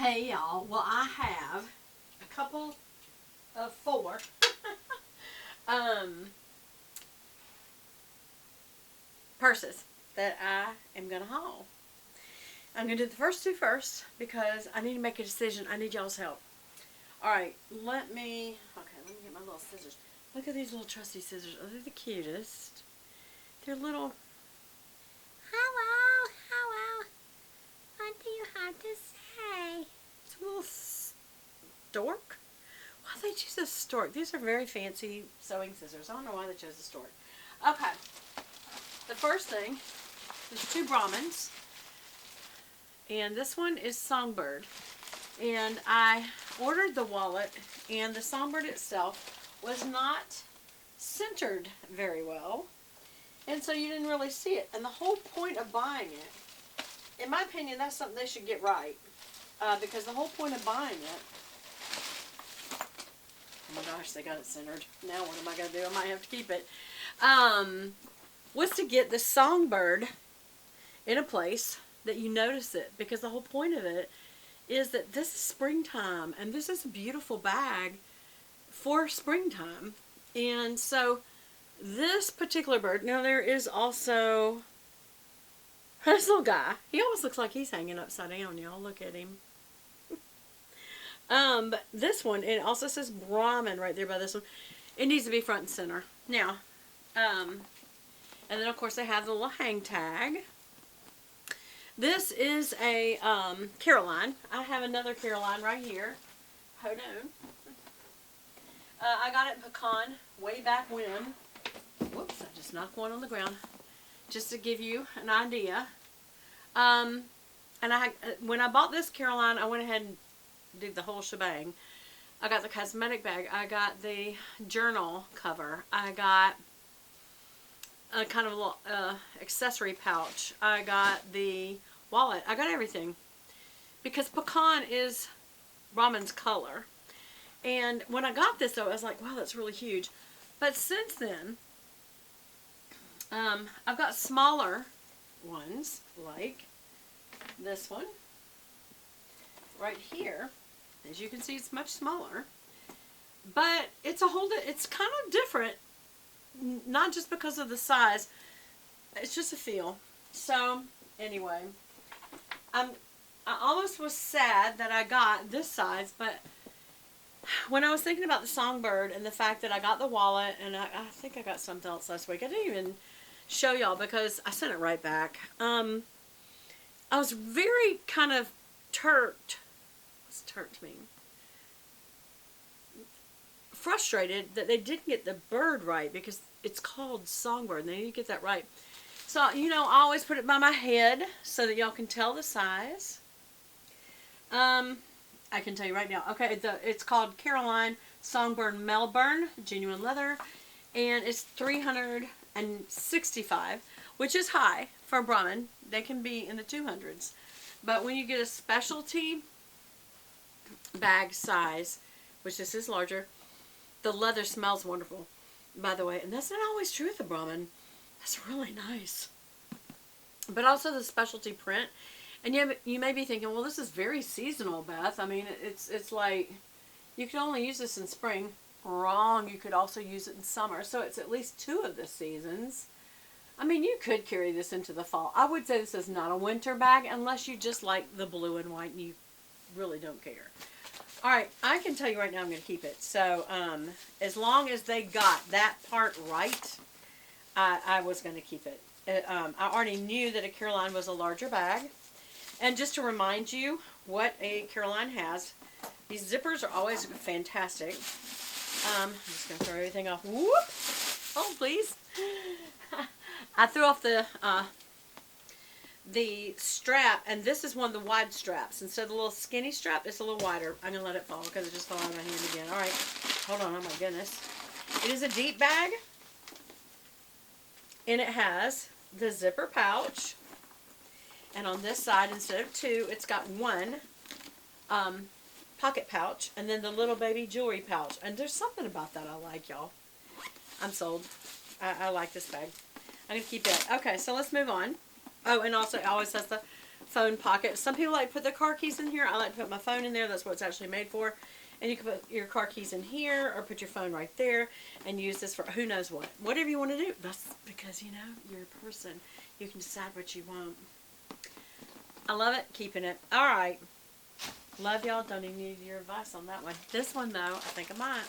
Hey y'all, well I have a couple of four purses that I am going to haul. I'm going to do the first two first because I need to make a decision. I need y'all's help. Alright, let me get my little scissors. Look at these little trusty scissors. Oh, they're the cutest. They're little, hello, what do you have to say? It's a little stork. Why did they choose a stork? These are very fancy sewing scissors. I don't know why they chose a stork. Okay. The first thing, there's two Brahmins. And this one is Songbird. And I ordered the wallet, and the Songbird itself was not centered very well. And so you didn't really see it. And the whole point of buying it, in my opinion, that's something they should get right. Because the whole point of buying it, oh my gosh, they got it centered. Now what am I going to do? I might have to keep it. Was to get the Songbird in a place that you notice it. Because the whole point of it is that this is springtime. And this is a beautiful bag for springtime. And so this particular bird, now there is also this little guy. He almost looks like he's hanging upside down, y'all. Look at him. But this one, it also says Brahmin right there by this one. It needs to be front and center. Now, and then of course they have the little hang tag. This is a Caroline. I have another Caroline right here. Hold on. I got it pecan way back when. Whoops, I just knocked one on the ground. Just to give you an idea. And when I bought this Caroline, I went ahead and did the whole shebang. I got the cosmetic bag. I got the journal cover. I got a kind of a little accessory pouch. I got the wallet. I got everything. Because pecan is Brahmin's color. And when I got this, though, I was like, wow, that's really huge. But since then, I've got smaller ones, like this one. Right here. As you can see, it's much smaller. But it's it's kind of different. Not just because of the size. It's just a feel. So, anyway. I almost was sad that I got this size, but when I was thinking about the Songbird and the fact that I got the wallet, and I think I got something else last week. I didn't even show y'all because I sent it right back. I was very kind of what's turt mean? Frustrated that they didn't get the bird right because it's called Songbird and they need to get that right. So, you know, I always put it by my head so that y'all can tell the size. I can tell you right now. Okay, it's called Caroline Songbird Melbourne, genuine leather, and it's $365, which is high for a Brahmin. They can be in the 200s. But when you get a specialty bag size, which this is larger, the leather smells wonderful, by the way. And that's not always true with the Brahmin. That's really nice. But also the specialty print. And you may be thinking, well, this is very seasonal, Beth. I mean, it's like, you can only use this in spring. Wrong. You could also use it in summer. So it's at least two of the seasons. I mean, you could carry this into the fall. I would say this is not a winter bag unless you just like the blue and white and you really don't care. Alright, I can tell you right now I'm going to keep it. So, as long as they got that part right, I was going to keep it. I already knew that a Caroline was a larger bag. And just to remind you what a Caroline has, these zippers are always fantastic. I'm just going to throw everything off. Whoop! Oh, please. I threw off the strap, and this is one of the wide straps. Instead of the little skinny strap, it's a little wider. I'm going to let it fall because it just fell out of my hand again. Alright, hold on. Oh my goodness. It is a deep bag, and it has the zipper pouch. And on this side, instead of two, it's got one pocket pouch, and then the little baby jewelry pouch. And there's something about that I like, y'all. I'm sold. I like this bag. I'm going to keep it. Okay, so let's move on. Oh, and also it always has the phone pocket. Some people like to put their car keys in here. I like to put my phone in there. That's what it's actually made for. And you can put your car keys in here or put your phone right there and use this for who knows what. Whatever you want to do. That's because, you know, you're a person. You can decide what you want. I love it. Keeping it. All right. Love y'all. Don't even need your advice on that one. This one, though, I think I might.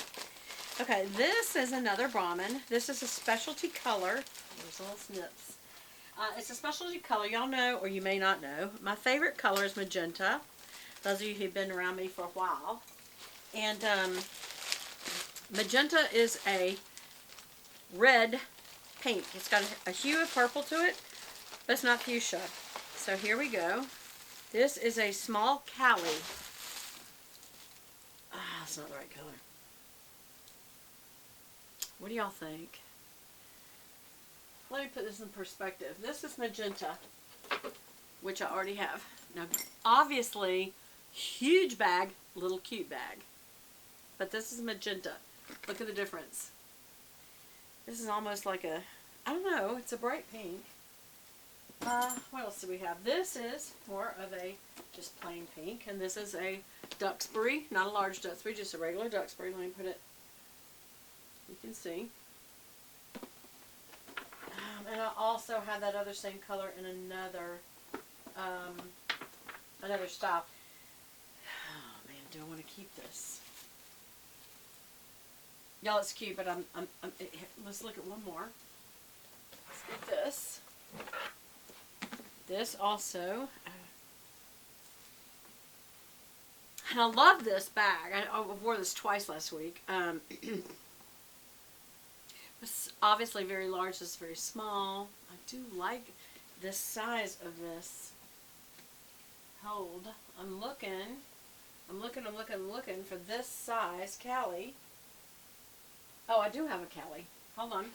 Okay, this is another Brahmin. This is a specialty color. There's little snips. It's a specialty color. Y'all know, or you may not know, my favorite color is magenta. Those of you who've been around me for a while. And magenta is a red pink. It's got a hue of purple to it, but it's not fuchsia. So here we go. This is a small Callie. Ah, that's not the right color. What do y'all think? Let me put this in perspective. This is magenta, which I already have. Now, obviously, huge bag, little cute bag. But this is magenta. Look at the difference. This is almost like a, I don't know, it's a bright pink. What else do we have? This is more of a just plain pink. And this is a Duxbury, not a large Duxbury, just a regular Duxbury. Let me put it, you can see. And I also have that other same color in another style. Oh man, do I want to keep this? Y'all, it's cute, but let's look at one more. Let's get this. This also, and I love this bag. I wore this twice last week. It's obviously very large. This is very small. I do like this size of this hold. I'm looking for this size Callie. Oh, I do have a Callie. Hold on.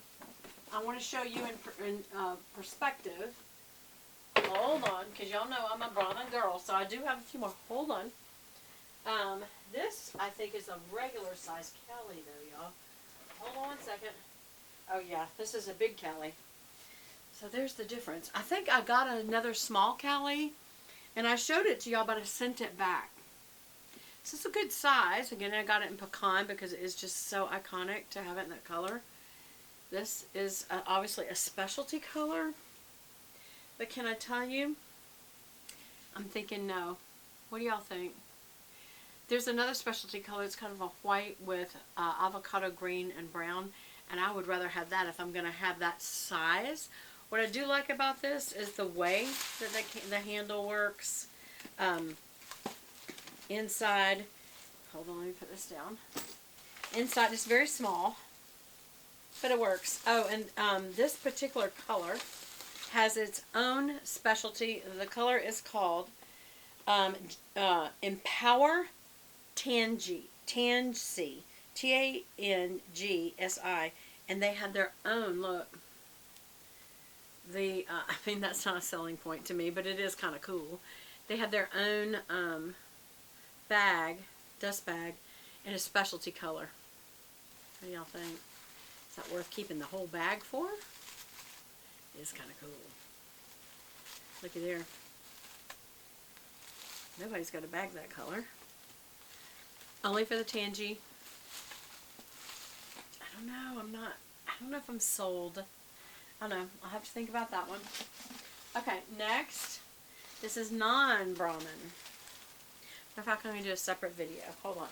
I want to show you in perspective. Hold on, because y'all know I'm a Brahmin girl, so I do have a few more. Hold on. This, I think, is a regular size Callie, though, y'all. Hold on one second. Oh, yeah, this is a big Callie. So there's the difference. I think I got another small Callie, and I showed it to y'all, but I sent it back. This is a good size. Again, I got it in pecan because it is just so iconic to have it in that color. This is obviously a specialty color. But can I tell you, I'm thinking no. What do y'all think? There's another specialty color. It's kind of a white with avocado green and brown. And I would rather have that if I'm going to have that size. What I do like about this is the way that the handle works. Inside, hold on, let me put this down. Inside is very small, but it works. Oh, and this particular color has its own specialty. The color is called Empower Tangy. TANGSI. TANGSI. And they have their own, look. I mean, that's not a selling point to me, but it is kind of cool. They have their own bag, dust bag, in a specialty color. What do y'all think? Is that worth keeping the whole bag for? It's kind of cool. Looky there. Nobody's got a bag that color. Only for the Tangy. I don't know. I don't know if I'm sold. I don't know. I'll have to think about that one. Okay, next. This is non-Brahmin. In fact, I'm going to do a separate video. Hold on.